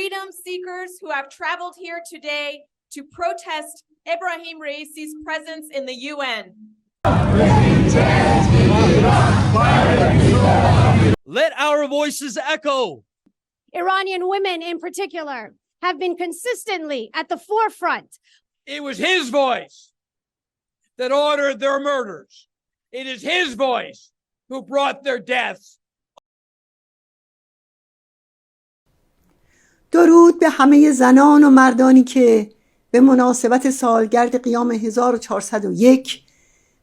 freedom seekers who have traveled here today to protest Ibrahim Raisi's presence in the UN. Let our voices echo. Iranian women in particular have been consistently at the forefront. It was his voice that ordered their murders. It is his voice who brought their deaths. درود به همه زنان و مردانی که به مناسبت سالگرد قیام 1401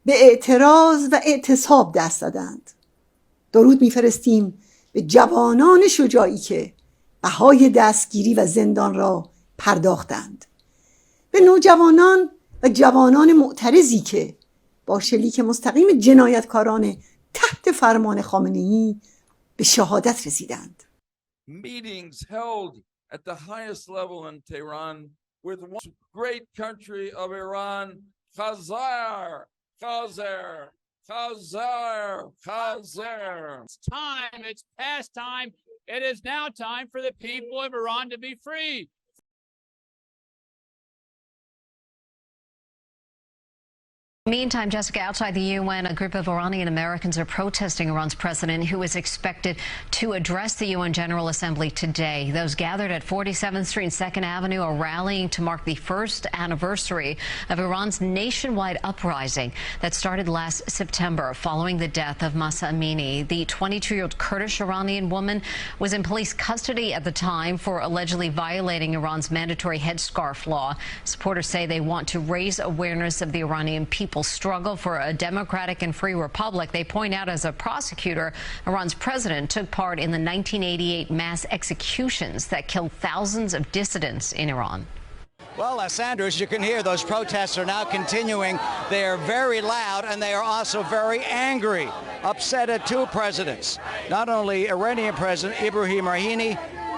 به اعتراض و اعتصاب دست دادند. درود می‌فرستیم به جوانان شجاعی که بهای دستگیری و زندان را پرداختند، به نوجوانان و جوانان معترضی که با شلیک مستقیم جنایتکاران تحت فرمان خامنه‌ای به شهادت رسیدند. Meetings held at the highest level in Tehran with one great country of Iran, Khazar. It's time, it's past time. It is now time for the people of Iran to be free. Meantime, Jessica, outside the UN, a group of Iranian Americans are protesting Iran's president, who is expected to address the UN General Assembly today. Those gathered at 47th Street and 2nd Avenue are rallying to mark the first anniversary of Iran's nationwide uprising that started last September following the death of Mahsa Amini. The 22-year-old Kurdish Iranian woman was in police custody at the time for allegedly violating Iran's mandatory headscarf law. Supporters say they want to raise awareness of the Iranian people struggle for a democratic and free republic. They point out, as a prosecutor, Iran's president took part in the 1988 mass executions that killed thousands of dissidents in Iran. Well, Sandra, as you can hear, those protests are now continuing. They are very loud, and they are also very angry, upset at two presidents, not only Iranian President Ibrahim Raisi,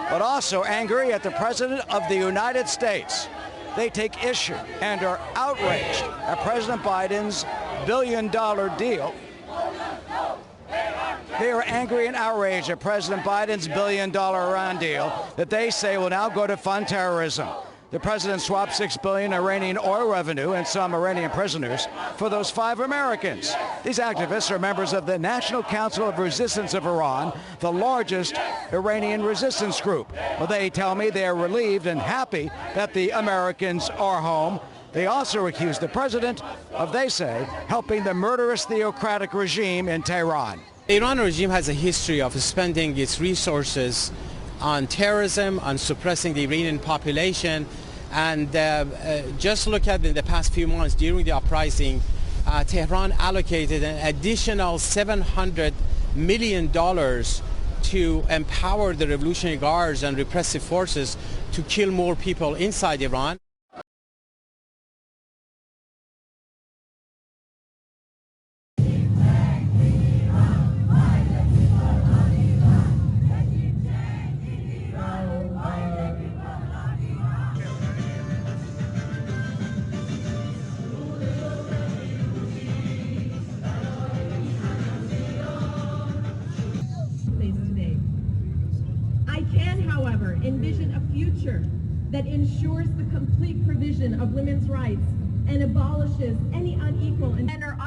but also angry at the President of the United States. They take issue and are outraged at President Biden's billion-dollar deal. They are angry and outraged at President Biden's billion-dollar Iran deal that they say will now go to fund terrorism. The president swapped $6 billion Iranian oil revenue and some Iranian prisoners for those 5 Americans. These activists are members of the National Council of Resistance of Iran, the largest Iranian resistance group. Well, they tell me they are relieved and happy that the Americans are home. They also accuse the president of, they say, helping the murderous theocratic regime in Tehran. The Iran regime has a history of spending its resources on terrorism, on suppressing the Iranian population, and just look at in the past few months during the uprising, Tehran allocated an additional $700 million to empower the Revolutionary Guards and repressive forces to kill more people inside Iran. I can, however, envision a future that ensures the complete provision of women's rights and abolishes any unequal and are